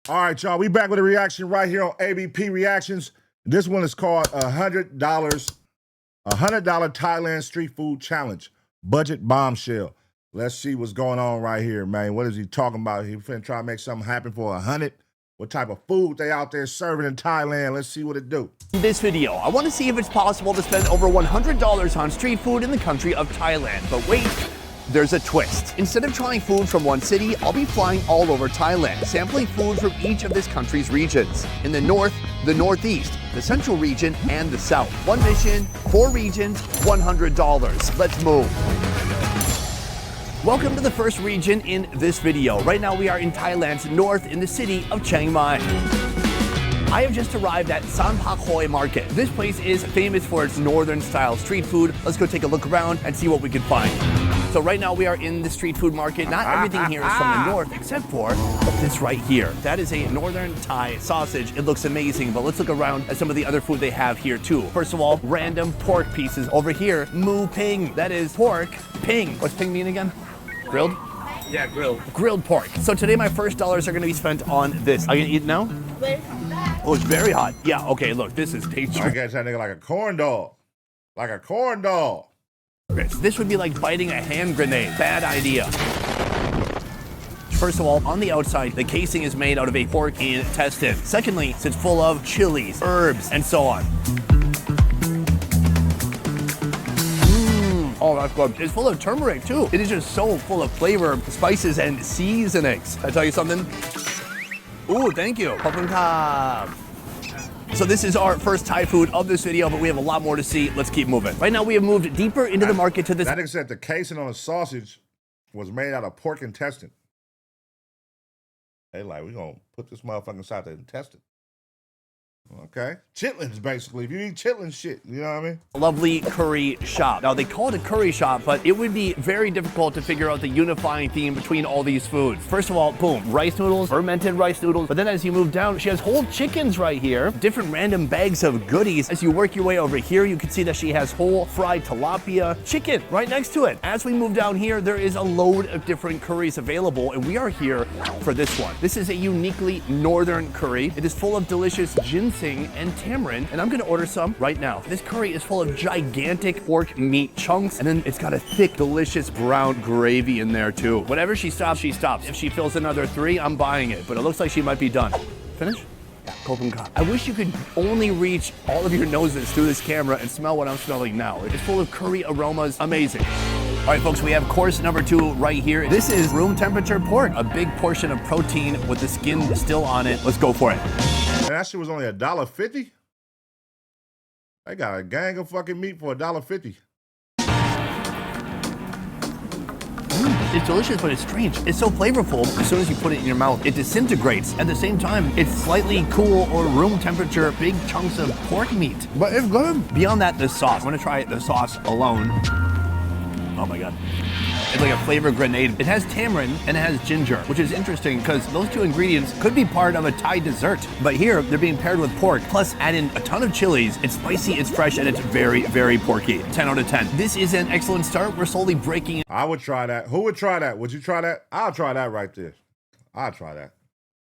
All right, y'all, we back with a reaction right here on ABP Reactions. This one is called $100 Thailand Street Food Challenge, Budget Bombshell. Let's see what's going on right here, man. What is he talking about? He finna try to make something happen for 100? What type of food they out there serving in Thailand? Let's see what it do. In this video, I want to see if it's possible to spend over $100 on street food in the country of Thailand. But wait, there's a twist. Instead of trying food from one city, I'll be flying all over Thailand, sampling food from each of this country's regions. In the north, the northeast, the central region, and the south. One mission, 4 regions, $100. Let's move. Welcome to the first region in this video. Right now we are in Thailand's north in the city of Chiang Mai. I have just arrived at Sanpakhoi Market. This place is famous for its northern style street food. Let's go take a look around and see what we can find. So right now we are in the street food market. Not everything here is from the north except for this right here. That is a northern Thai sausage. It looks amazing, but let's look around at some of the other food they have here too. First of all, random pork pieces. Over here, mu ping. That is pork ping. What's ping mean again? Grilled? Yeah, grilled. Grilled pork. So today my first dollars are gonna be spent on this. Are you gonna eat it now? Oh, it's very hot. Yeah, okay, look, this is tasty. I guess that nigga like a corn dog. Like a corn dog. This would be like biting a hand grenade. Bad idea. First of all, on the outside, the casing is made out of a pork intestine. Secondly, it's full of chilies, herbs, and so on. Oh, that's good. It's full of turmeric too. It is just so full of flavor, spices, and seasonings. Can I tell you something? Ooh, thank you. So this is our first Thai food of this video, but we have a lot more to see. Let's keep moving. Right now we have moved deeper into the market to this. That nigga said the casing on the sausage was made out of pork intestine. They like, we gonna put this motherfucker inside the intestine. Okay. Chitlins, basically. If you eat chitlin shit, you know what I mean? Lovely curry shop. Now they call it a curry shop, but it would be very difficult to figure out the unifying theme between all these foods. First of all, boom, rice noodles, fermented rice noodles. But then as you move down, she has whole chickens right here, different random bags of goodies. As you work your way over here, you can see that she has whole fried tilapia chicken right next to it. As we move down here, there is a load of different curries available, and we are here for this one. This is a uniquely northern curry. It is full of delicious ginseng and tamarind, and I'm gonna order some right now. This curry is full of gigantic pork meat chunks, and then it's got a thick, delicious brown gravy in there too. Whenever she stops, she stops. If she fills another 3, I'm buying it, but it looks like she might be done. Finish? Yeah, I wish you could only reach all of your noses through this camera and smell what I'm smelling now. It's full of curry aromas, amazing. All right, folks, we have course number 2 right here. This is room temperature pork, a big portion of protein with the skin still on it. Let's go for it. And that shit was only $1.50? They got a gang of fucking meat for $1.50. It's delicious, but it's strange. It's so flavorful. As soon as you put it in your mouth, it disintegrates. At the same time, it's slightly cool or room temperature, big chunks of pork meat. But it's good. Beyond that, the sauce. I'm gonna try the sauce alone. Oh my God. It's like a flavor grenade. It has tamarind and it has ginger, which is interesting because those 2 ingredients could be part of a Thai dessert. But here, they're being paired with pork, plus add in a ton of chilies. It's spicy, it's fresh, and it's very, very porky. 10 out of 10. This is an excellent start. We're slowly breaking it. I would try that. Who would try that? Would you try that? I'll try that right there. I'll try that.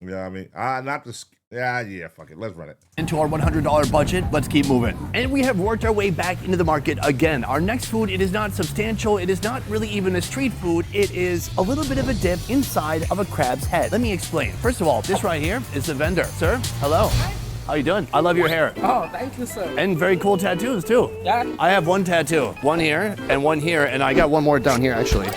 You know what I mean? Not the... Yeah, fuck it. Let's run it. Into our $100 budget, let's keep moving. And we have worked our way back into the market again. Our next food, it is not substantial. It is not really even a street food. It is a little bit of a dip inside of a crab's head. Let me explain. First of all, this right here is the vendor. Sir, hello. How you doing? I love your hair. Oh, thank you, sir. And very cool tattoos too. Yeah. I have 1 tattoo. 1 here and 1 here, and I got 1 more down here actually.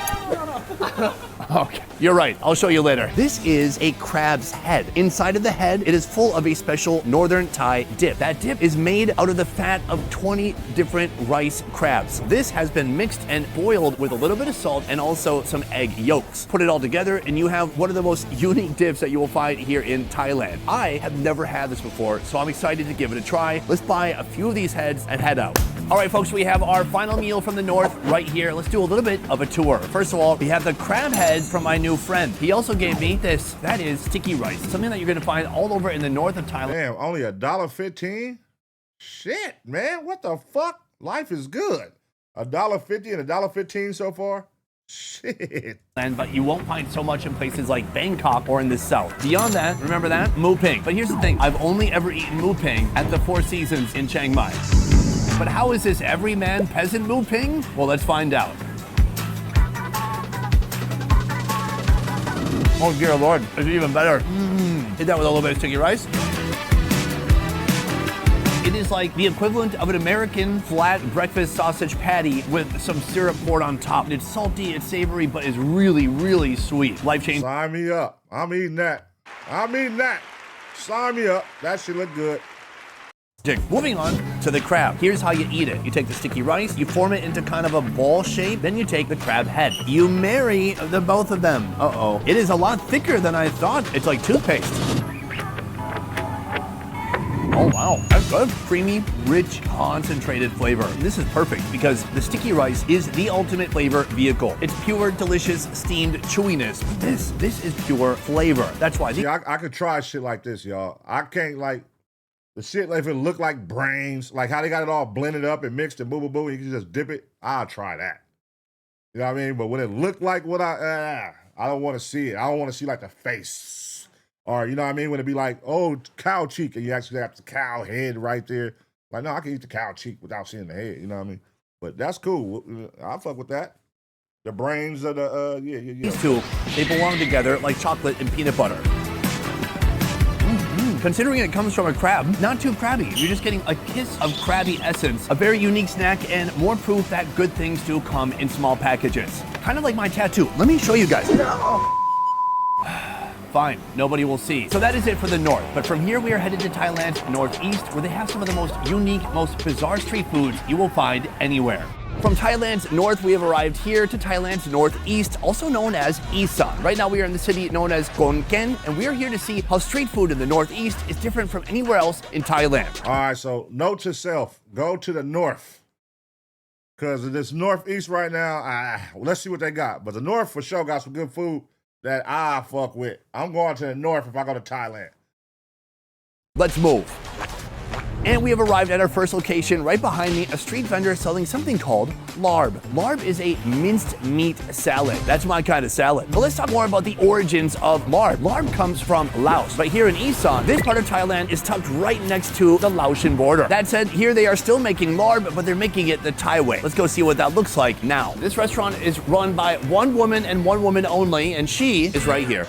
Okay, you're right. I'll show you later. This is a crab's head. Inside of the head, it is full of a special northern Thai dip. That dip is made out of the fat of 20 different rice crabs. This has been mixed and boiled with a little bit of salt and also some egg yolks. Put it all together and you have one of the most unique dips that you will find here in Thailand. I have never had this before, so I'm excited to give it a try. Let's buy a few of these heads and head out. All right, folks, we have our final meal from the north right here. Let's do a little bit of a tour. First of all, we have the crab head from my new friend. He also gave me this. That is sticky rice, something that you're gonna find all over in the north of Thailand. Damn, only $1.15? Shit, man, what the fuck? Life is good. $1.50 and $1.15 so far? Shit. But you won't find so much in places like Bangkok or in the south. Beyond that, remember that? Mu Ping. But here's the thing, I've only ever eaten Mu Ping at the Four Seasons in Chiang Mai. But how is this everyman peasant Mu Ping? Well, let's find out. Oh dear Lord, it's even better. Hit that with a little bit of sticky rice. It is like the equivalent of an American flat breakfast sausage patty with some syrup poured on top. It's salty, it's savory, but it's really, really sweet. Life-changing. Sign me up. I'm eating that. I'm eating that. Sign me up. That shit look good. Moving on to the crab. Here's how you eat it. You take the sticky rice, you form it into kind of a ball shape, then you take the crab head. You marry the both of them. Uh-oh. It is a lot thicker than I thought. It's like toothpaste. Oh wow, that's good. Creamy, rich, concentrated flavor. This is perfect because the sticky rice is the ultimate flavor vehicle. It's pure, delicious, steamed chewiness. But this is pure flavor. That's why. Yeah, I could try shit like this, y'all. I can't like the shit like if it look like brains, like how they got it all blended up and mixed and boo, and you can just dip it. I'll try that. You know what I mean? But when it looked like what I don't want to see it. I don't want to see like the face. Or, you know what I mean? When it be like, oh, cow cheek, and you actually have the cow head right there. Like, no, I can eat the cow cheek without seeing the head, you know what I mean? But that's cool. I'll fuck with that. The brains of the, yeah. These two, they belong together like chocolate and peanut butter. Considering it comes from a crab, not too crabby. You're just getting a kiss of crabby essence, a very unique snack, and more proof that good things do come in small packages. Kind of like my tattoo. Let me show you guys. No. Fine, nobody will see. So that is it for the north. But from here, we are headed to Thailand's northeast, where they have some of the most unique, most bizarre street foods you will find anywhere. From Thailand's north, we have arrived here to Thailand's northeast, also known as Isan. Right now, we are in the city known as Khon Kaen, and we are here to see how street food in the northeast is different from anywhere else in Thailand. All right, so note to self, go to the north. Because this northeast right now, let's see what they got. But the north for sure got some good food that I fuck with. I'm going to the north if I go to Thailand. Let's move. And we have arrived at our first location. Right behind me, a street vendor selling something called larb. Larb is a minced meat salad. That's my kind of salad. But let's talk more about the origins of larb. Larb comes from Laos, but here in Isan, this part of Thailand is tucked right next to the Laotian border. That said, here they are still making larb, but they're making it the Thai way. Let's go see what that looks like now. This restaurant is run by one woman and one woman only, and she is right here.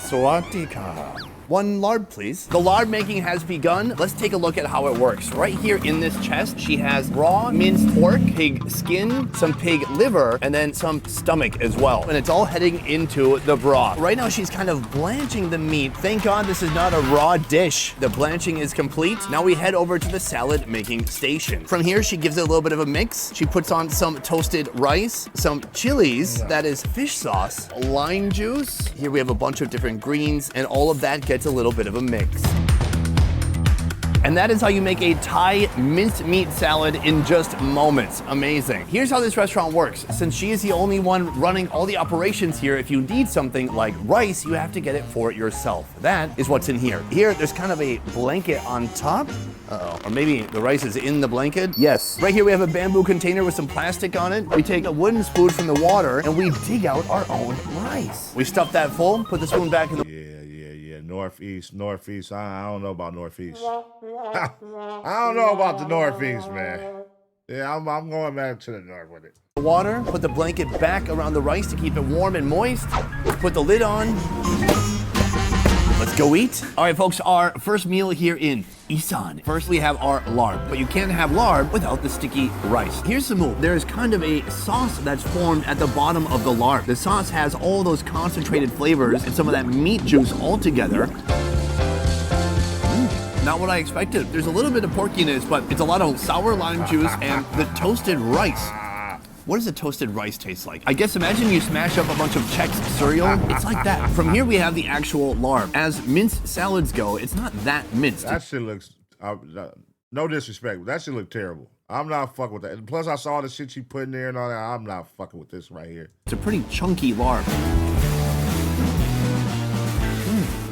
Sawadika. One larb, please. The larb making has begun. Let's take a look at how it works. Right here in this chest, she has raw minced pork, pig skin, some pig liver, and then some stomach as well. And it's all heading into the broth. Right now, she's kind of blanching the meat. Thank God this is not a raw dish. The blanching is complete. Now we head over to the salad making station. From here, she gives it a little bit of a mix. She puts on some toasted rice, some chilies, that is fish sauce, lime juice. Here we have a bunch of different greens, and all of that gets a little bit of a mix. And that is how you make a Thai minced meat salad in just moments. Amazing. Here's how this restaurant works. Since she is the only one running all the operations here, if you need something like rice, you have to get it for yourself. That is what's in here. Here, there's kind of a blanket on top. Uh-oh. Or maybe the rice is in the blanket. Yes. Right here, we have a bamboo container with some plastic on it. We take a wooden spoon from the water and we dig out our own rice. We stuff that full, put the spoon back in the... Yeah. Northeast. I don't know about Northeast. I don't know about the Northeast, man. Yeah, I'm going back to the north with it. Water, put the blanket back around the rice to keep it warm and moist. Put the lid on. Let's go eat. All right, folks, our first meal here in Isan. First, we have our larb, but you can't have larb without the sticky rice. Here's the move. There's kind of a sauce that's formed at the bottom of the larb. The sauce has all those concentrated flavors and some of that meat juice all together. Not what I expected. There's a little bit of porkiness, but it's a lot of sour lime juice and the toasted rice. What does a toasted rice taste like? I guess imagine you smash up a bunch of Chex cereal. It's like that. From here, we have the actual larb. As minced salads go, it's not that minced. That shit looks, no disrespect, but that shit look terrible. I'm not fucking with that. And plus, I saw the shit you put in there and all that. I'm not fucking with this right here. It's a pretty chunky larb.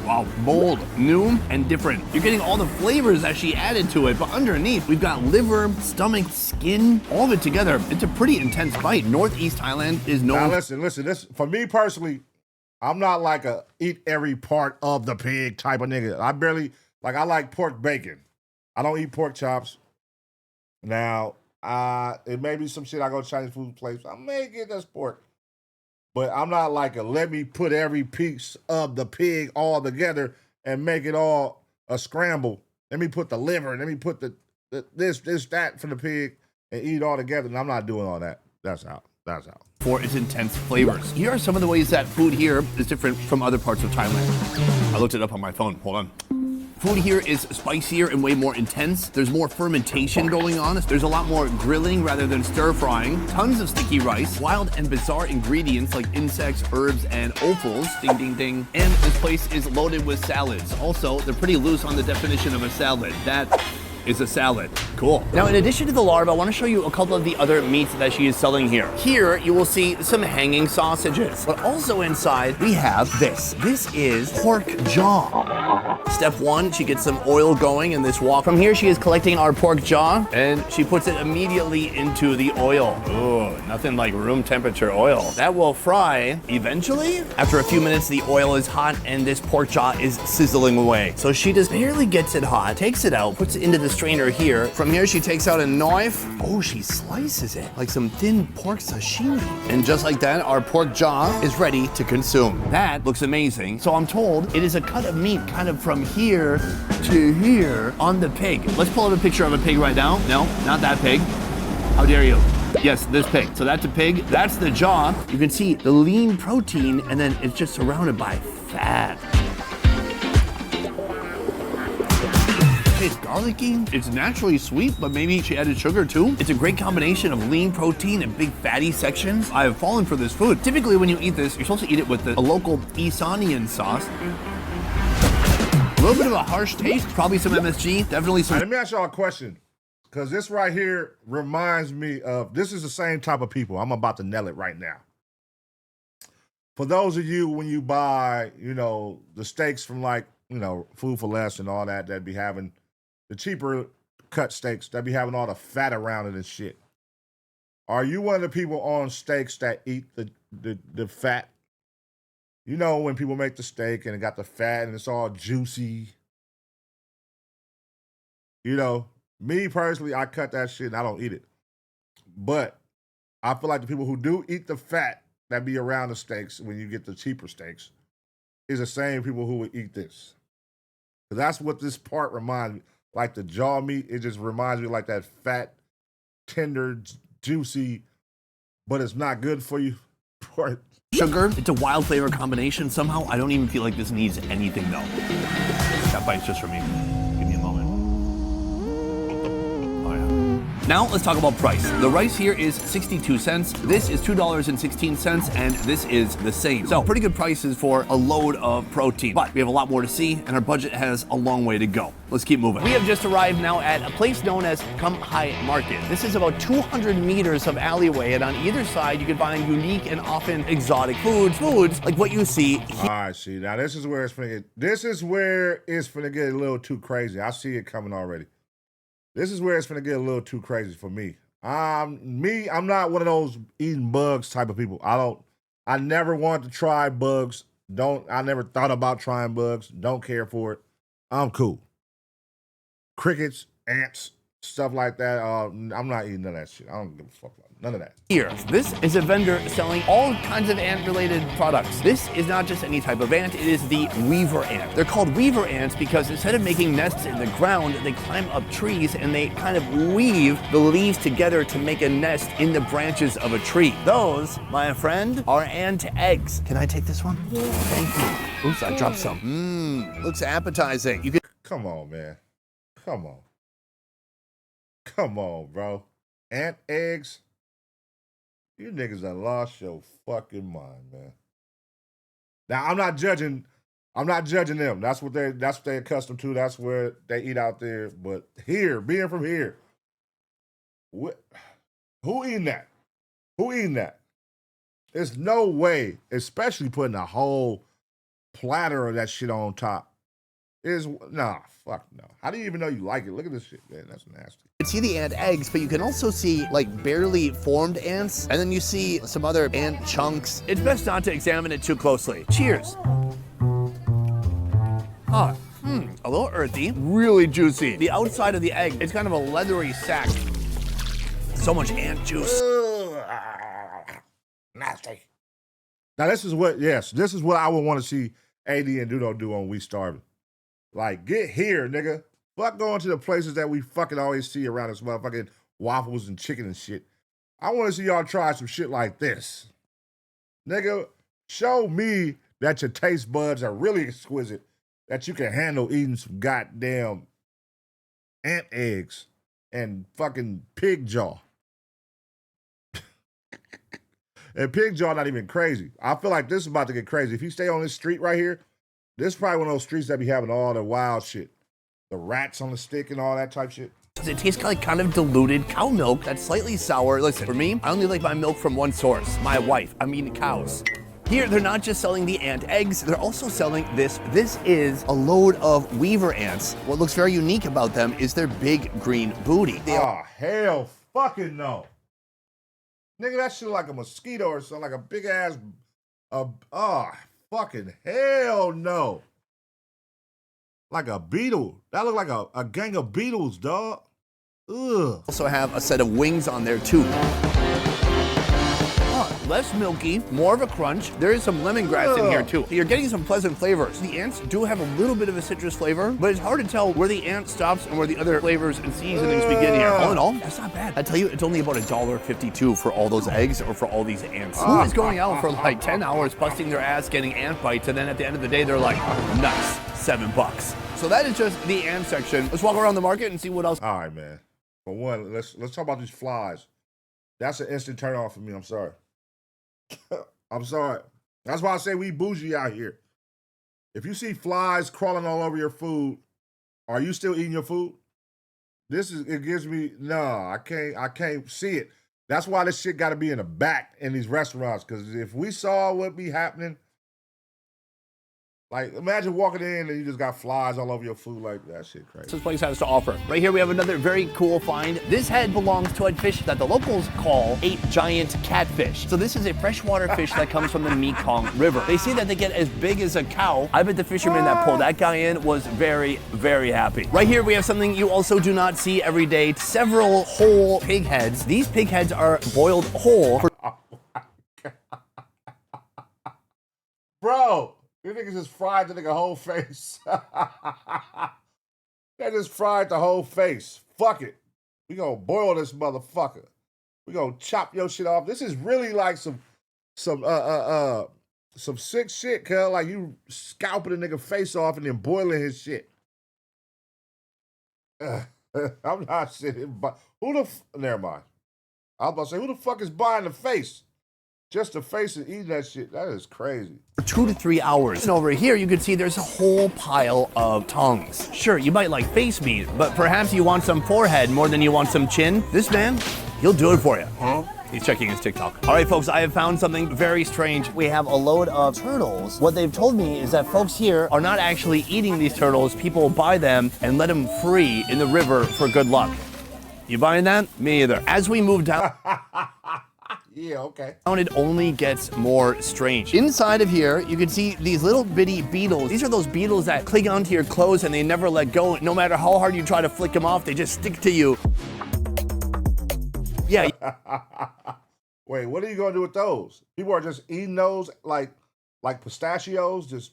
Wow, bold, new, and different. You're getting all the flavors that she added to it, but underneath, we've got liver, stomach, skin, all of it together. It's a pretty intense bite. Northeast Thailand is known. Now listen, this for me personally, I'm not like a eat every part of the pig type of nigga. I like pork bacon. I don't eat pork chops. Now, it may be some shit I go to Chinese food place. I may get this pork. But I'm not like let me put every piece of the pig all together and make it all a scramble. Let me put the liver, let me put the this, that from the pig and eat it all together. And I'm not doing all that. That's out. For its intense flavors. Here are some of the ways that food here is different from other parts of Thailand. I looked it up on my phone. Hold on. Food here is spicier and way more intense. There's more fermentation going on. There's a lot more grilling rather than stir frying. Tons of sticky rice, wild and bizarre ingredients like insects, herbs, and offals. Ding, ding, ding. And this place is loaded with salads. Also, they're pretty loose on the definition of a salad. That is a salad. Cool. Now, in addition to the larva, I want to show you a couple of the other meats that she is selling here. Here, you will see some hanging sausages, but also inside, we have this. This is pork jaw. Step one, she gets some oil going in this wok. From here, she is collecting our pork jaw, and she puts it immediately into the oil. Ooh, nothing like room temperature oil. That will fry eventually. After a few minutes, the oil is hot, and this pork jaw is sizzling away. So she just barely gets it hot, takes it out, puts it into the strainer here. From here, she takes out a knife. Oh, she slices it like some thin pork sashimi. And just like that, our pork jaw is ready to consume. That looks amazing. So I'm told it is a cut of meat kind of from here to here on the pig. Let's pull up a picture of a pig right now. No, not that pig. How dare you? Yes, this pig. So that's a pig. That's the jaw. You can see the lean protein, and then it's just surrounded by fat. It's garlicky, it's naturally sweet, but maybe she added sugar too. It's a great combination of lean protein and big fatty sections. I have fallen for this food. Typically when you eat this, you're supposed to eat it with a local Isanian sauce. A little bit of a harsh taste, probably some MSG, definitely some. Right, let me ask y'all a question, because this right here reminds me of, this is the same type of people. I'm about to nail it right now. For those of you, when you buy, the steaks from Food for Less and all that, that be having the cheaper cut steaks that be having all the fat around it and shit. Are you one of the people on steaks that eat the fat? You know when people make the steak and it got the fat and it's all juicy. Me personally, I cut that shit and I don't eat it. But I feel like the people who do eat the fat that be around the steaks when you get the cheaper steaks is the same people who would eat this. That's what this part reminds me. Like the jaw meat, it just reminds me like that fat, tender, juicy, but it's not good for you part. Sugar. It's a wild flavor combination. Somehow, I don't even feel like this needs anything though. That bite's just for me. Give me a moment. Oh yeah. Now let's talk about price. The rice here is 62 cents. This is $2.16, and this is the same. So pretty good prices for a load of protein. But we have a lot more to see, and our budget has a long way to go. Let's keep moving. We have just arrived now at a place known as Kum Hai Market. This is about 200 meters of alleyway, and on either side you can find unique and often exotic foods like what you see here. All right, see, now this is where it's finna get a little too crazy. I see it coming already. This is where it's finna get a little too crazy for me. I'm not one of those eating bugs type of people. I never wanted to try bugs. I never thought about trying bugs. Don't care for it. I'm cool. Crickets, ants, stuff like that. I'm not eating none of that shit. I don't give a fuck about none of that. Here, this is a vendor selling all kinds of ant-related products. This is not just any type of ant, it is the weaver ant. They're called weaver ants because instead of making nests in the ground, they climb up trees and they kind of weave the leaves together to make a nest in the branches of a tree. Those, my friend, are ant eggs. Can I take this one? Thank you. Oops, I dropped some. Looks appetizing. You can. Come on, man. Come on, bro. Ant eggs? You niggas done lost your fucking mind, man. Now, I'm not judging them. That's what they're accustomed to. That's where they eat out there. But here, being from here, who eating that? There's no way, especially putting a whole platter of that shit on top. Nah, fuck no. How do you even know you like it? Look at this shit, man. That's nasty. You can see the ant eggs, but you can also see like barely formed ants, and then you see some other ant chunks. It's best not to examine it too closely. Cheers. A little earthy, really juicy. The outside of the egg, it's kind of a leathery sack. So much ant juice. Nasty. Now this is what I would want to see AD and Dudo do on We Starving. Like, get here, nigga. Fuck going to the places that we fucking always see around us, motherfucking waffles and chicken and shit. I want to see y'all try some shit like this. Nigga, show me that your taste buds are really exquisite, that you can handle eating some goddamn ant eggs and fucking pig jaw. And pig jaw not even crazy. I feel like this is about to get crazy. If you stay on this street right here, this is probably one of those streets that be having all the wild shit. The rats on the stick and all that type shit. It tastes like kind of diluted cow milk that's slightly sour. Listen, for me, I only like my milk from one source, my wife. I'm eating cows. Here, they're not just selling the ant eggs, they're also selling this. This is a load of weaver ants. What looks very unique about them is their big green booty. Oh, hell fucking no. Nigga, that shit like a mosquito or something, like a big ass, fucking hell no. Like a beetle. That look like a gang of beetles, dog. Ugh. Also have a set of wings on there too. Less milky, more of a crunch. There is some lemongrass in here too. So you're getting some pleasant flavors. The ants do have a little bit of a citrus flavor, but it's hard to tell where the ant stops and where the other flavors and seasonings begin here. All in all, that's not bad. I tell you, it's only about $1.52 for all those eggs or for all these ants. Who is going out for like 10 hours busting their ass getting ant bites, and then at the end of the day, they're like, nice, $7. So that is just the ant section. Let's walk around the market and see what else. All right, man. For one, let's talk about these flies. That's an instant turn off for me. I'm sorry. I'm sorry. That's why I say we bougie out here. If you see flies crawling all over your food, are you still eating your food? It gives me, no, I can't see it. That's why this shit got to be in the back in these restaurants, because if we saw what be happening, like, imagine walking in and you just got flies all over your food. Like, that shit crazy. This place has to offer. Right here we have another very cool find. This head belongs to a fish that the locals call a giant catfish. So this is a freshwater fish that comes from the Mekong River. They say that they get as big as a cow. I bet the fisherman that pulled that guy in was very, very happy. Right here we have something you also do not see every day. Several whole pig heads. These pig heads are boiled whole. Bro. You niggas just fried the nigga whole face. They just fried the whole face. Fuck it. We gonna boil this motherfucker. We gonna chop your shit off. This is really like some sick shit, cuz. Like you scalping a nigga face off and then boiling his shit. I'm not sitting, but never mind. I was about to say, who the fuck is buying the face? Just the face and eating that shit, that is crazy. 2 to 3 hours. And over here, you can see there's a whole pile of tongues. Sure, you might like face meat, but perhaps you want some forehead more than you want some chin. This man, he'll do it for you. Huh? He's checking his TikTok. All right, folks, I have found something very strange. We have a load of turtles. What they've told me is that folks here are not actually eating these turtles. People buy them and let them free in the river for good luck. You buying that? Me either. As we move down... Yeah, okay. It only gets more strange. Inside of here, you can see these little bitty beetles. These are those beetles that cling onto your clothes and they never let go. No matter how hard you try to flick them off, they just stick to you. Yeah. Wait, what are you gonna do with those? People are just eating those like pistachios, just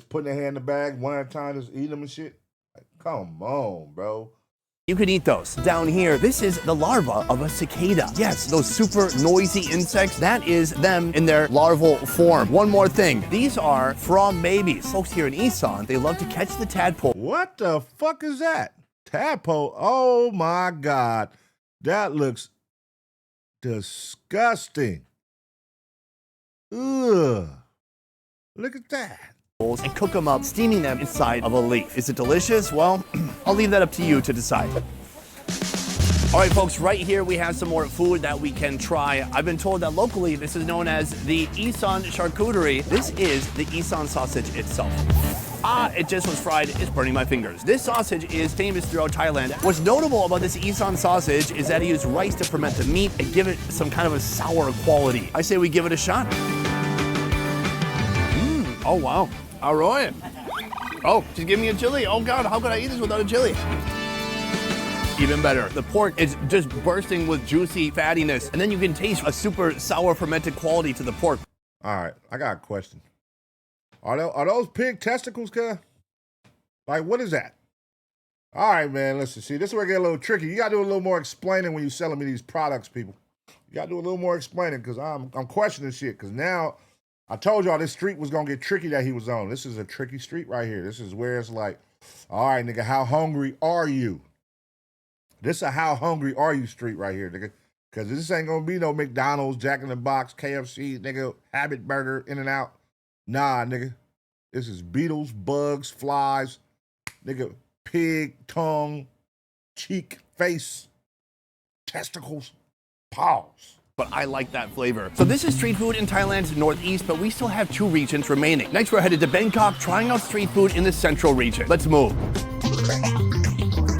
putting their hand in the bag one at a time, just eating them and shit. Like, come on, bro. You can eat those. Down here, this is the larva of a cicada. Yes, those super noisy insects, that is them in their larval form. One more thing, these are frog babies. Folks here in Isan, they love to catch the tadpole. What the fuck is that? Tadpole? Oh my God. That looks disgusting. Ugh. Look at that. And cook them up, steaming them inside of a leaf. Is it delicious? Well, I'll leave that up to you to decide. All right, folks, right here we have some more food that we can try. I've been told that locally this is known as the Isan charcuterie. This is the Isan sausage itself. It just was fried. It's burning my fingers. This sausage is famous throughout Thailand. What's notable about this Isan sausage is that he used rice to ferment the meat and give it some kind of a sour quality. I say we give it a shot. Oh, wow. All right. Oh, just give me a chili. Oh, God, how could I eat this without a chili? Even better. The pork is just bursting with juicy fattiness, and then you can taste a super sour fermented quality to the pork. All right, I got a question. Are those pig testicles, cuz? Like, what is that? All right, man, listen, see, this is where it get a little tricky. You got to do a little more explaining when you're selling me these products, people. You got to do a little more explaining, because I'm questioning shit, because now I told y'all this street was going to get tricky that he was on. This is a tricky street right here. This is where it's like, all right, nigga, how hungry are you? This is a how hungry are you street right here, nigga. Because this ain't going to be no McDonald's, Jack in the Box, KFC, nigga, Habit Burger, In-N-Out. Nah, nigga. This is beetles, bugs, flies, nigga, pig, tongue, cheek, face, testicles, paws. But I like that flavor. So this is street food in Thailand's northeast, but we still have 2 regions remaining. Next, we're headed to Bangkok, trying out street food in the central region. Let's move.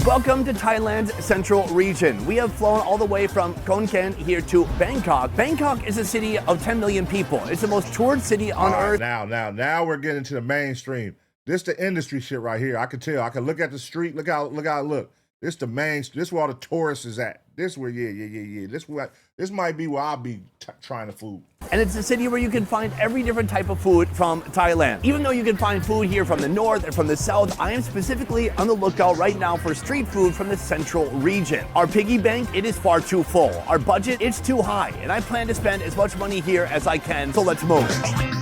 Welcome to Thailand's central region. We have flown all the way from Khon Kaen here to Bangkok. Bangkok is a city of 10 million people. It's the most toured city on earth. Now we're getting to the mainstream. This the industry shit right here. I can tell. I can look at the street. Look how it look. This the main. This where all the tourists is at. This where yeah. This might be where I'll be trying the food. And it's a city where you can find every different type of food from Thailand. Even though you can find food here from the north and from the south, I am specifically on the lookout right now for street food from the central region. Our piggy bank, it is far too full. Our budget, it's too high. And I plan to spend as much money here as I can, so let's move.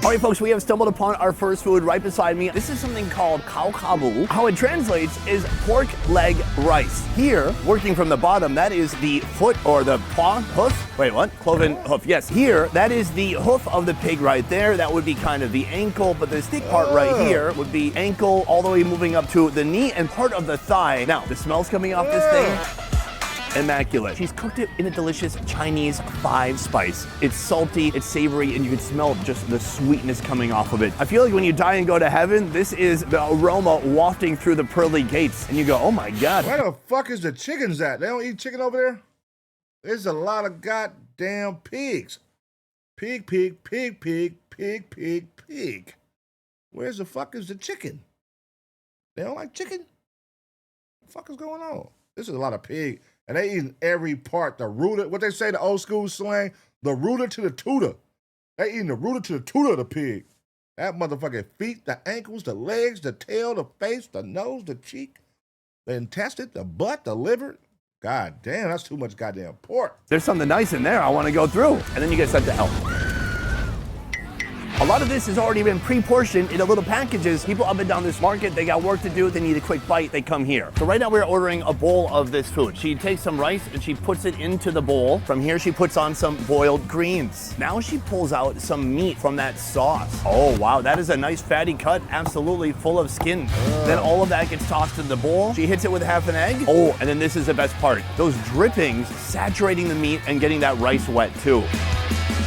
All right, folks, we have stumbled upon our first food right beside me. This is something called khao kabu. How it translates is pork leg rice. Here, working from the bottom, that is the foot or the paw, hoof. Wait, what? Cloven hoof. Yes, here, that is the hoof of the pig right there. That would be kind of the ankle, but the stick part right here would be ankle all the way moving up to the knee and part of the thigh. Now, the smells coming off this thing, immaculate. She's cooked it in a delicious Chinese 5-spice. It's salty, it's savory, and you can smell just the sweetness coming off of it. I feel like when you die and go to heaven, this is the aroma wafting through the pearly gates, and you go, oh my God. Where the fuck is the chickens at? They don't eat chicken over there? There's a lot of goddamn pigs. Pig. Where's the fuck is the chicken? They don't like chicken? What the fuck is going on? This is a lot of pig. And they eating every part. The rooter, what they say, the old school slang, the rooter to the tutor. They eating the rooter to the tutor of the pig. That motherfucking feet, the ankles, the legs, the tail, the face, the nose, the cheek, the intestine, the butt, the liver. God damn, that's too much goddamn pork. There's something nice in there I want to go through. And then you get sent to hell. A lot of this has already been pre-portioned into little packages. People up and down this market, they got work to do, they need a quick bite, they come here. So right now we're ordering a bowl of this food. She takes some rice and she puts it into the bowl. From here she puts on some boiled greens. Now she pulls out some meat from that sauce. Oh wow, that is a nice fatty cut, absolutely full of skin. Then all of that gets tossed in the bowl. She hits it with half an egg. Oh, and then this is the best part. Those drippings saturating the meat and getting that rice wet too.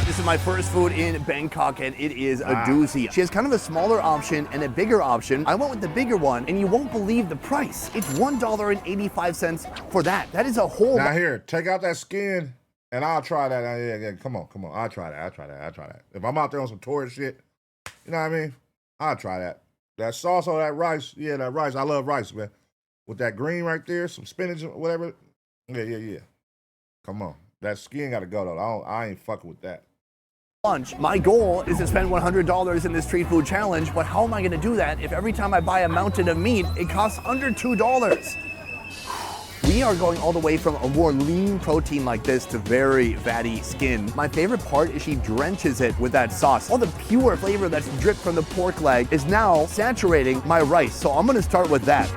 This is my first food in Bangkok, and it is a doozy. She has kind of a smaller option and a bigger option. I went with the bigger one, and you won't believe the price. It's $1.85 for that. That is a whole... Now here, take out that skin, and I'll try that. Yeah, come on. I'll try that. If I'm out there on some tourist shit, you know what I mean? I'll try that. That sauce on that rice, that rice. I love rice, man. With that green right there, some spinach, whatever. Yeah. Come on. That skin got to go, though. I ain't fucking with that. Lunch. My goal is to spend $100 in this street food challenge, but how am I going to do that if every time I buy a mountain of meat, it costs under $2? We are going all the way from a more lean protein like this to very fatty skin. My favorite part is she drenches it with that sauce. All the pure flavor that's dripped from the pork leg is now saturating my rice, so I'm going to start with that.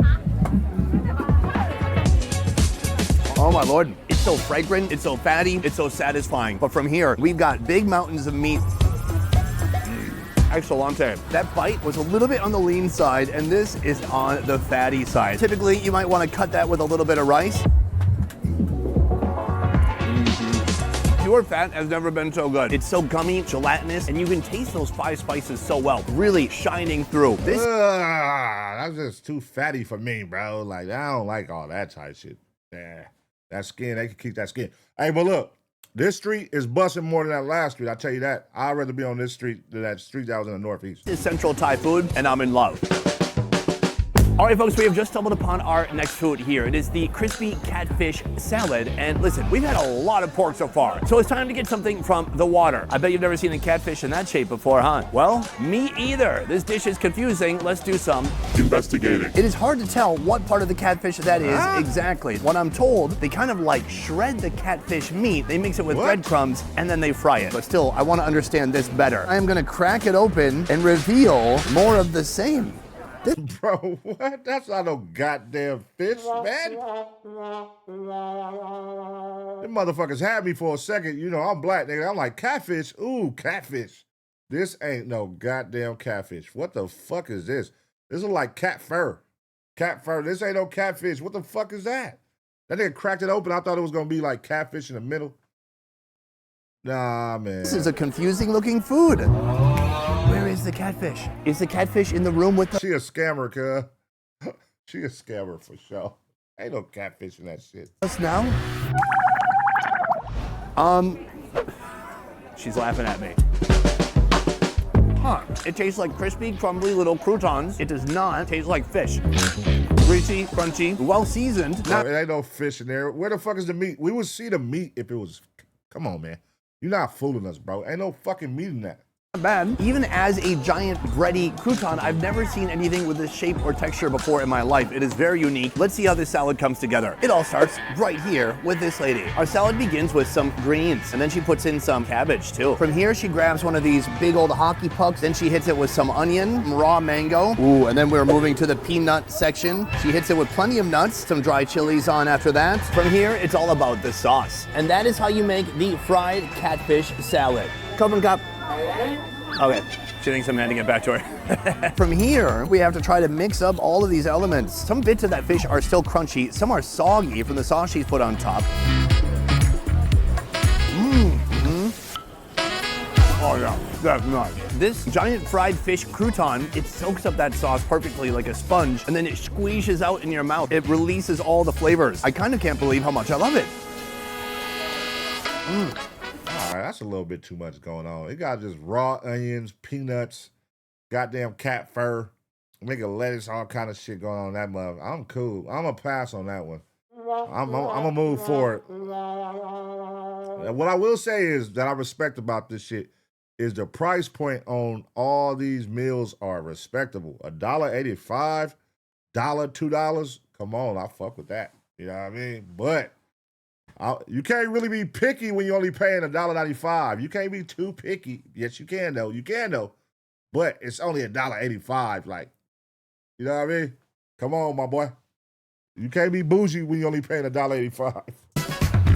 Oh my Lord. It's so fragrant, it's so fatty, it's so satisfying. But from here, we've got big mountains of meat. Excellente. That bite was a little bit on the lean side, and this is on the fatty side. Typically, you might want to cut that with a little bit of rice. pure fat has never been so good. It's so gummy, gelatinous, and you can taste those 5 spices so well, really shining through. This That's just too fatty for me, bro. Like, I don't like all that type of shit. Yeah, that skin, they can keep that skin. Hey, but look, this street is busting more than that last street. I tell you that. I'd rather be on this street than that street that was in the Northeast. is Central Thai food, and I'm in love. All right, folks, we have just stumbled upon our next food here. It is the crispy catfish salad. And listen, we've had a lot of pork so far, so it's time to get something from the water. I bet you've never seen a catfish in that shape before, huh? Well, me either. This dish is confusing. Let's do some investigating. It is hard to tell what part of the catfish that is exactly. What I'm told, they kind of like shred the catfish meat, they mix it with breadcrumbs, and then they fry it. But still, I want to understand this better. I am gonna crack it open and reveal more of the same. Bro, what? That's not no goddamn fish, man. Them motherfuckers had me for a second. You know, I'm black, nigga. I'm like, catfish? Ooh, catfish. This ain't no goddamn catfish. What the fuck is this? This is like cat fur. Cat fur. This ain't no catfish. What the fuck is that? That nigga cracked it open. I thought it was going to be like catfish in the middle. Nah, man. This is a confusing looking food. Where is the catfish? Is the catfish in the room with the... She a scammer, cuz. She a scammer for sure. Ain't no catfish in that shit. Us now? She's laughing at me. Huh. It tastes like crispy, crumbly little croutons. It does not taste like fish. Greasy, crunchy, well seasoned. No, it ain't no fish in there. Where the fuck is the meat? We would see the meat if it was... Come on, man. You're not fooling us, bro. Ain't no fucking meat in that. Not bad. Even as a giant bready crouton, I've never seen anything with this shape or texture before in my life. It is very unique. Let's see how this salad comes together. It all starts right here with this lady. Our salad begins with some greens, and then she puts in some cabbage too. From here, she grabs one of these big old hockey pucks, then she hits it with some onion, raw mango. Ooh, and then we're moving to the peanut section. She hits it with plenty of nuts, some dry chilies on after that. From here, it's all about the sauce. And that is how you make the fried catfish salad. Cover and cup. Okay, she thinks I'm handing it back to her. From here, we have to try to mix up all of these elements. Some bits of that fish are still crunchy, some are soggy from the sauce she's put on top. Oh yeah, that's nice. This giant fried fish crouton, it soaks up that sauce perfectly like a sponge, and then it squeezes out in your mouth. It releases all the flavors. I kind of can't believe how much I love it. All right, that's a little bit too much going on. It got just raw onions, peanuts, goddamn cat fur, make a lettuce, all kind of shit going on in that mother. I'm cool. I'm gonna pass on that one. I'm gonna move forward. What I will say is that I respect about this shit is the price point on all these meals are respectable. $1.85, $2. Come on, I fuck with that. You know what I mean? But you can't really be picky when you're only paying $1.95. You can't be too picky. Yes, you can though. You can though. But it's only $1.85. Like, you know what I mean? Come on, my boy. You can't be bougie when you're only paying $1.85.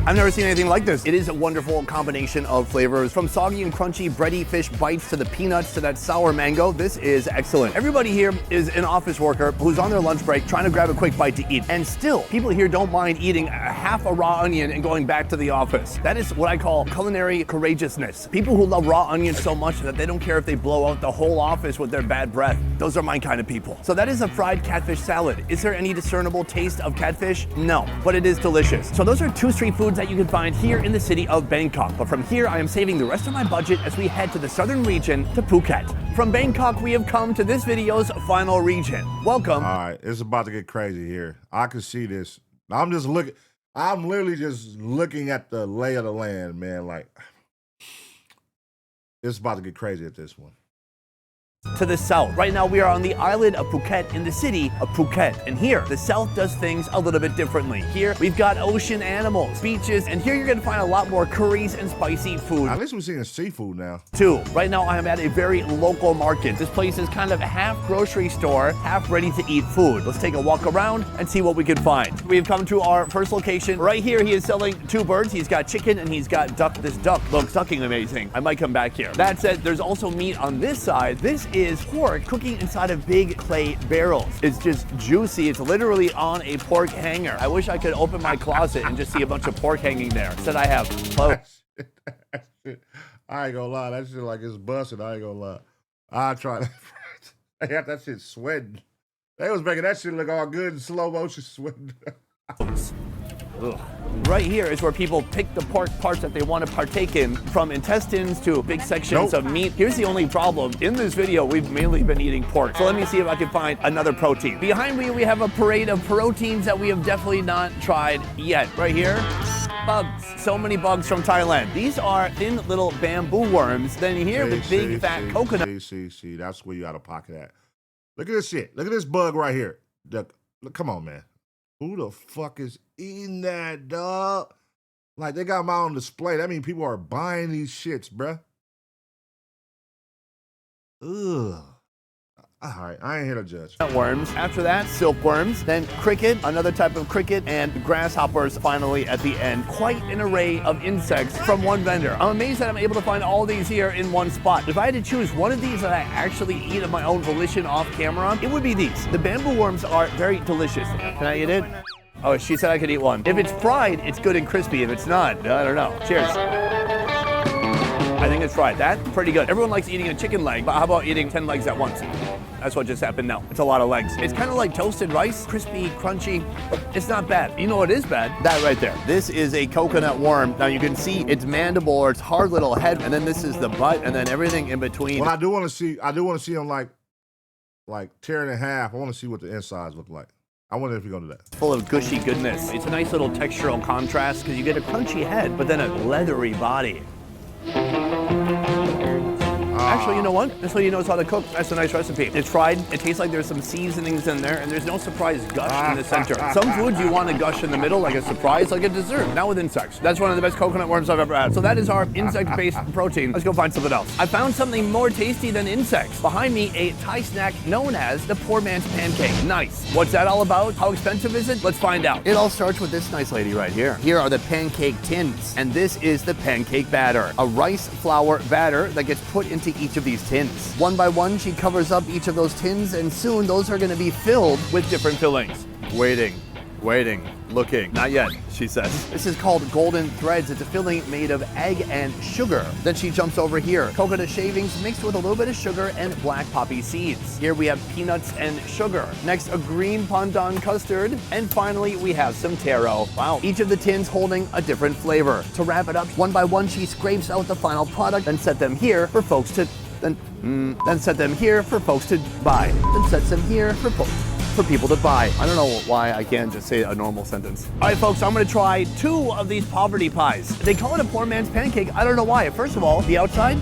I've never seen anything like this. It is a wonderful combination of flavors. From soggy and crunchy bready fish bites to the peanuts to that sour mango, this is excellent. Everybody here is an office worker who's on their lunch break trying to grab a quick bite to eat. And still, people here don't mind eating half a raw onion and going back to the office. That is what I call culinary courageousness. People who love raw onions so much that they don't care if they blow out the whole office with their bad breath. Those are my kind of people. So that is a fried catfish salad. Is there any discernible taste of catfish? No, but it is delicious. So those are two street foods that you can find here in the city of Bangkok. But from here, I am saving the rest of my budget as we head to the southern region, to Phuket. From Bangkok, we have come to this video's final region. Welcome. All right, it's about to get crazy here. I can see this. I'm literally just looking at the lay of the land, man. Like, it's about to get crazy at this one. To the south. Right now we are on the island of Phuket in the city of Phuket. And here, the south does things a little bit differently. Here, we've got ocean animals, beaches, and here you're gonna find a lot more curries and spicy food. At least we're seeing seafood now. Too. Right now I am at a very local market. This place is kind of half grocery store, half ready to eat food. Let's take a walk around and see what we can find. We've come to our first location. Right here, he is selling two birds. He's got chicken and he's got duck. This duck looks fucking amazing. I might come back here. That said, there's also meat on this side. This is pork cooking inside of big clay barrels. It's just juicy. It's literally on a pork hanger. I wish I could open my closet and just see a bunch of pork hanging there. Instead I have, oh, That shit, I ain't gonna lie. That shit like it's busted. I ain't gonna lie. I tried that. They had that shit sweating. They was making that shit look all good in slow motion sweating. Ugh. Right here is where people pick the pork parts that they want to partake in, from intestines to big sections of meat. Here's the only problem. In this video, we've mainly been eating pork. So let me see if I can find another protein. Behind me, we have a parade of proteins that we have definitely not tried yet. Right here, bugs. So many bugs from Thailand. These are thin little bamboo worms. Then here, the big fat coconut. See, that's where you out of pocket at. Look at this shit. Look at this bug right here. Look, come on, man. Who the fuck is eating that, dog? Like, they got them out on display. That means people are buying these shits, bruh. Ugh. All right, I ain't here to judge. Worms. After that, silkworms. Then cricket, another type of cricket, and grasshoppers finally at the end. Quite an array of insects from one vendor. I'm amazed that I'm able to find all these here in one spot. If I had to choose one of these that I actually eat of my own volition off camera, it would be these. The bamboo worms are very delicious. Can I eat it? Oh, she said I could eat one. If it's fried, it's good and crispy. If it's not, I don't know. Cheers. I think it's fried. That's pretty good. Everyone likes eating a chicken leg, but how about eating 10 legs at once? That's what just happened now. It's a lot of legs. It's kind of like toasted rice, crispy, crunchy. It's not bad. You know what is bad? That right there. This is a coconut worm. Now you can see its mandible or its hard little head, and then this is the butt, and then everything in between. Well, I do want to see them like tear it in half. I want to see what the insides look like. I wonder if you're gonna do that. Full of gushy goodness. It's a nice little textural contrast because you get a crunchy head, but then a leathery body. Actually, you know what? This lady knows how to cook. That's a nice recipe. It's fried. It tastes like there's some seasonings in there, and there's no surprise gush in the center. Some foods you want a gush in the middle, like a surprise, like a dessert. Not with insects. That's one of the best coconut worms I've ever had. So that is our insect-based protein. Let's go find something else. I found something more tasty than insects. Behind me, a Thai snack known as the poor man's pancake. Nice. What's that all about? How expensive is it? Let's find out. It all starts with this nice lady right here. Here are the pancake tins, and this is the pancake batter. A rice flour batter that gets put into each of these tins. One by one, she covers up each of those tins, and soon those are going to be filled with different fillings. Waiting, looking. Not yet, she says. This is called golden threads. It's a filling made of egg and sugar. Then she jumps over here. Coconut shavings mixed with a little bit of sugar and black poppy seeds. Here we have peanuts and sugar. Next, a green pandan custard. And finally, we have some taro. Wow. Each of the tins holding a different flavor. To wrap it up, one by one, she scrapes out the final product and set them here for folks to then set them here for folks to buy. Then sets them here for people to buy. I don't know why I can't just say a normal sentence. All right, folks, I'm gonna try 2 of these poverty pies. They call it a poor man's pancake. I don't know why. First of all, the outside,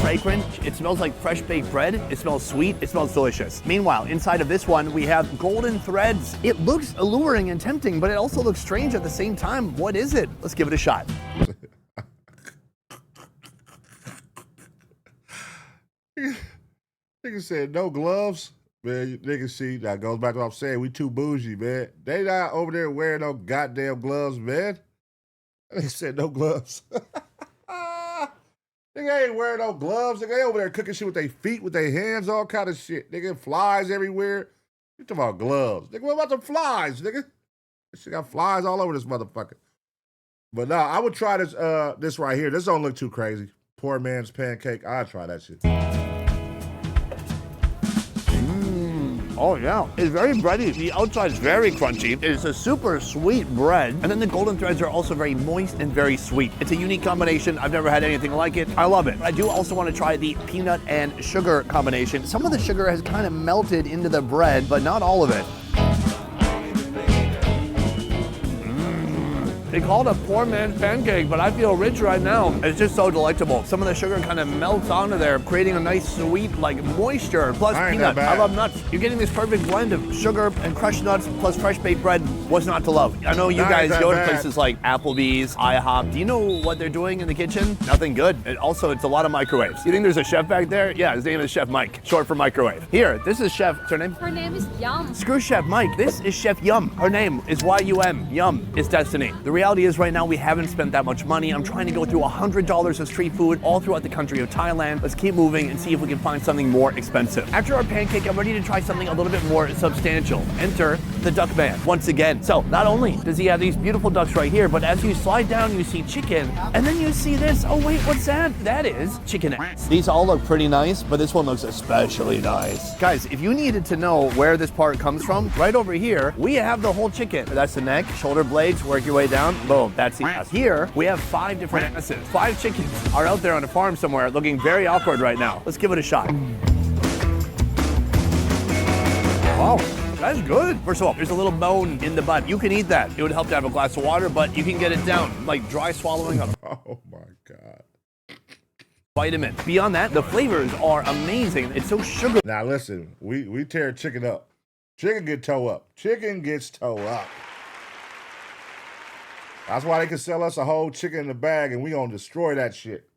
fragrant. It smells like fresh baked bread. It smells sweet. It smells delicious. Meanwhile, inside of this one, we have golden threads. It looks alluring and tempting, but it also looks strange at the same time. What is it? Let's give it a shot. Nigga said no gloves. Man, niggas see, that goes back to what I'm saying. We too bougie, man. They not over there wearing no goddamn gloves, man. They said no gloves. Nigga ain't wearing no gloves. Nigga, they over there cooking shit with their feet, with their hands, all kind of shit. Nigga, flies everywhere. You talking about gloves. Nigga, what about the flies, nigga? This shit got flies all over this motherfucker. But no, I would try this right here. This don't look too crazy. Poor man's pancake. I'd try that shit. Oh yeah, it's very bready. The outside is very crunchy. It's a super sweet bread. And then the golden threads are also very moist and very sweet. It's a unique combination. I've never had anything like it. I love it. I do also want to try the peanut and sugar combination. Some of the sugar has kind of melted into the bread, but not all of it. They call it a poor man's pancake, but I feel rich right now. It's just so delectable. Some of the sugar kind of melts onto there, creating a nice sweet, like, moisture, plus peanut. I love nuts. You're getting this perfect blend of sugar and crushed nuts, plus fresh baked bread. What's not to love? I know you guys go to places like Applebee's, IHOP. Do you know what they're doing in the kitchen? Nothing good. And also, it's a lot of microwaves. You think there's a chef back there? Yeah, his name is Chef Mike, short for microwave. Here, this is Chef, what's her name? Her name is Yum. Screw Chef Mike. This is Chef Yum. Her name is Y-U-M. Yum is destiny. The reality is right now we haven't spent that much money. I'm trying to go through $100 of street food all throughout the country of Thailand. Let's keep moving and see if we can find something more expensive. After our pancake, I'm ready to try something a little bit more substantial. Enter the duck man once again. So not only does he have these beautiful ducks right here, but as you slide down, you see chicken, and then you see this. Oh wait, what's that? That is chicken ass. These all look pretty nice, but this one looks especially nice. Guys, if you needed to know where this part comes from, right over here, we have the whole chicken. That's the neck, shoulder blades, work your way down, boom, that's the ass. Here, we have 5 different asses. 5 chickens are out there on a farm somewhere looking very awkward right now. Let's give it a shot. Wow, that's good. First of all, there's a little bone in the butt. You can eat that. It would help to have a glass of water, but you can get it down, like dry swallowing of Oh my God. vitamin. Beyond that, the flavors are amazing. It's so sugary. Now listen, we tear chicken up. Chicken get toe up. Chicken gets toe up. That's why they can sell us a whole chicken in the bag and we gonna destroy that shit.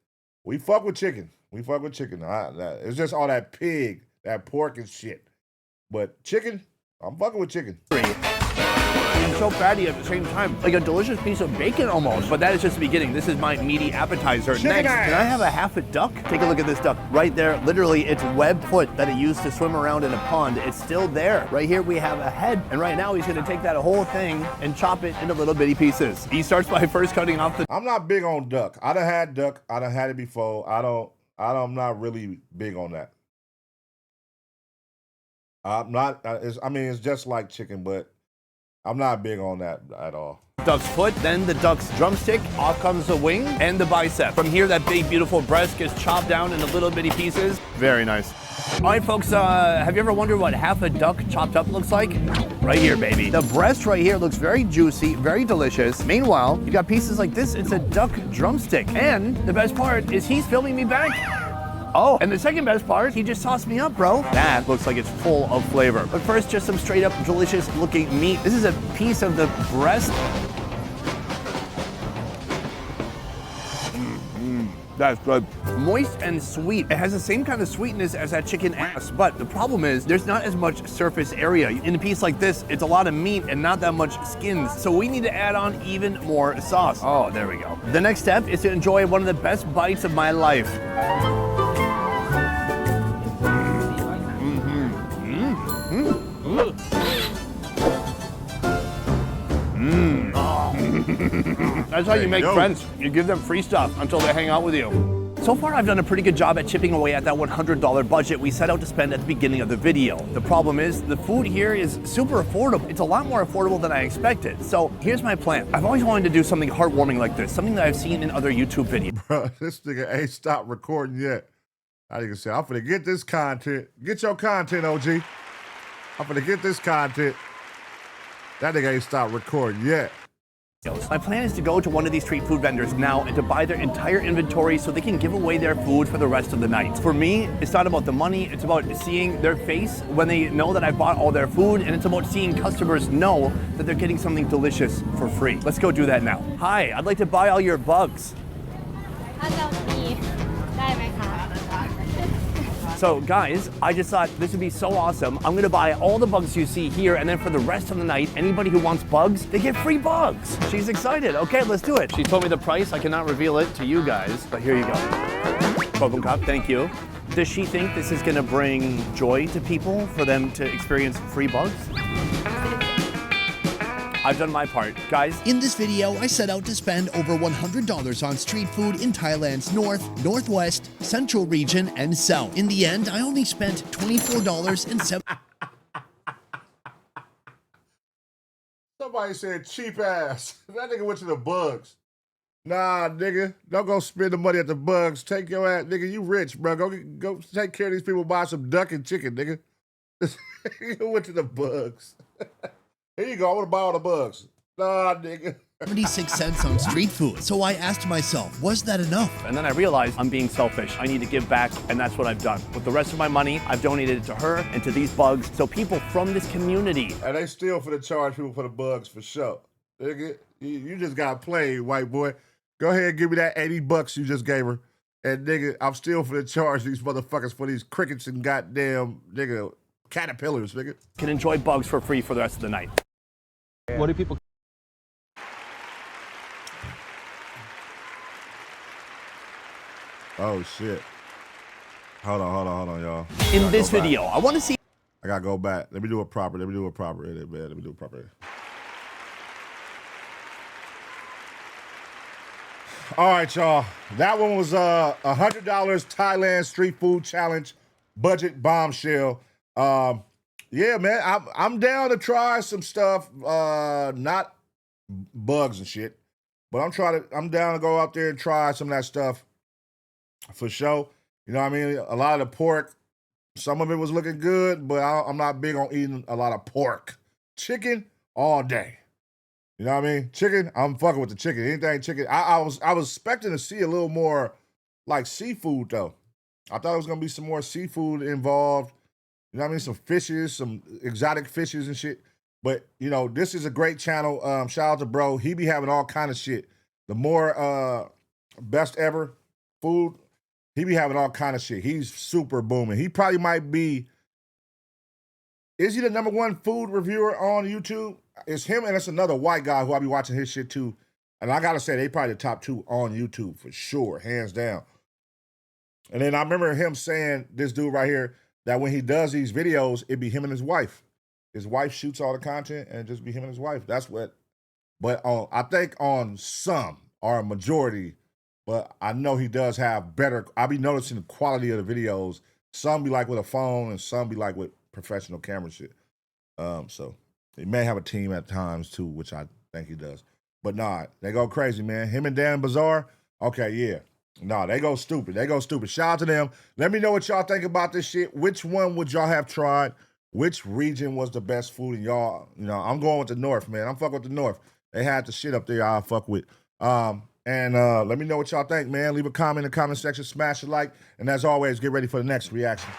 We fuck with chicken. We fuck with chicken. It's just all that pig, that pork and shit. But chicken, I'm fucking with chicken. And so fatty at the same time, like a delicious piece of bacon almost. But that is just the beginning. This is my meaty appetizer. Chicken Next, ass. can I have a half a duck? Take a look at this duck right there. Literally, its web foot that it used to swim around in a pond, it's still there. Right here, we have a head. And right now, he's gonna take that whole thing and chop it into little bitty pieces. He starts by first cutting off the... I'm not big on duck. I done had duck. I done had it before. I'm not really big on that. I'm not, it's just like chicken, but I'm not big on that at all. Duck's foot, then the duck's drumstick, off comes the wing and the bicep. From here, that big, beautiful breast gets chopped down into little bitty pieces. Very nice. All right, folks, have you ever wondered what half a duck chopped up looks like? Right here, baby. The breast right here looks very juicy, very delicious. Meanwhile, you got pieces like this. It's a duck drumstick. And the best part is he's filming me back. Oh, and the second best part, he just tossed me up, bro. That looks like it's full of flavor. But first, just some straight up delicious looking meat. This is a piece of the breast. That's good. Moist and sweet. It has the same kind of sweetness as that chicken ass, but the problem is there's not as much surface area. In a piece like this, it's a lot of meat and not that much skins. So we need to add on even more sauce. Oh, there we go. The next step is to enjoy one of the best bites of my life. That's how you make friends. You give them free stuff until they hang out with you. So far, I've done a pretty good job at chipping away at that $100 budget we set out to spend at the beginning of the video. The problem is, the food here is super affordable. It's a lot more affordable than I expected. So here's my plan. I've always wanted to do something heartwarming like this, something that I've seen in other YouTube videos. Bro, this nigga ain't stopped recording yet. I nigga said, I'm finna get this content. Get your content, OG. I'm finna get this content. That nigga ain't stopped recording yet. My plan is to go to one of these street food vendors now and to buy their entire inventory so they can give away their food for the rest of the night. For me, it's not about the money, it's about seeing their face when they know that I bought all their food, and it's about seeing customers know that they're getting something delicious for free. Let's go do that now. Hi, I'd like to buy all your bugs. So guys, I just thought this would be so awesome. I'm gonna buy all the bugs you see here, and then for the rest of the night, anybody who wants bugs, they get free bugs. She's excited. Okay, let's do it. She told me the price. I cannot reveal it to you guys, but here you go. Bubble cup, thank you. Does she think this is gonna bring joy to people for them to experience free bugs? I've done my part. Guys, in this video, I set out to spend over $100 on street food in Thailand's north, northwest, central region, and south. In the end, I only spent $24.07. Somebody said cheap ass. That nigga went to the bugs. Nah, nigga, don't go spend the money at the bugs. Take your ass, nigga. You rich, bro. Go take care of these people. Buy some duck and chicken, nigga. You went to the bugs. Here you go. I want to buy all the bugs. Nah, nigga. 76 cents on street food. So I asked myself, was that enough? And then I realized I'm being selfish. I need to give back, and that's what I've done. With the rest of my money, I've donated it to her and to these bugs, so people from this community. And they still for the charge people for the bugs for sure. Nigga, you just got played, white boy. Go ahead and give me that $80 you just gave her. And nigga, I'm still for the charge these motherfuckers for these crickets and goddamn, nigga, caterpillars, nigga. Can enjoy bugs for free for the rest of the night. What do people... Oh, shit. Hold on, y'all. In this video, I want to see... I gotta go back. Let me do it proper. Let me do it proper. Let me do it proper. All right, y'all. That one was $100 Thailand street food challenge, budget bombshell. Yeah, man, I'm down to try some stuff. Not bugs and shit, but I'm down to go out there and try some of that stuff for sure. You know what I mean? A lot of the pork, some of it was looking good, but I'm not big on eating a lot of pork. Chicken all day. You know what I mean? Chicken, I'm fucking with the chicken. Anything chicken. I was expecting to see a little more like seafood though. I thought it was gonna be some more seafood involved. You know what I mean? Some fishes, some exotic fishes and shit. But you know, this is a great channel. Shout out to bro. He be having all kind of shit. The more best ever food, he be having all kind of shit. He's super booming. He probably might be. Is he the #1 food reviewer on YouTube? It's him and it's another white guy who I be watching his shit too. And I gotta say, they probably the top 2 on YouTube for sure, hands down. And then I remember him saying, this dude right here, that when he does these videos, it be him and his wife. His wife shoots all the content and it just be him and his wife. That's what, but I think on some or a majority, but I know he does have better, I be noticing the quality of the videos. Some be like with a phone and some be like with professional camera shit. So he may have a team at times too, which I think he does. But nah, they go crazy, man. Him and Dan Bazaar, okay, yeah. Nah, they go stupid. They go stupid. Shout out to them. Let me know what y'all think about this shit. Which one would y'all have tried? Which region was the best food? And y'all, you know, I'm going with the North, man. I'm fucking with the North. They had the shit up there I'll fuck with. And let me know what y'all think, man. Leave a comment in the comment section. Smash a like. And as always, get ready for the next reaction.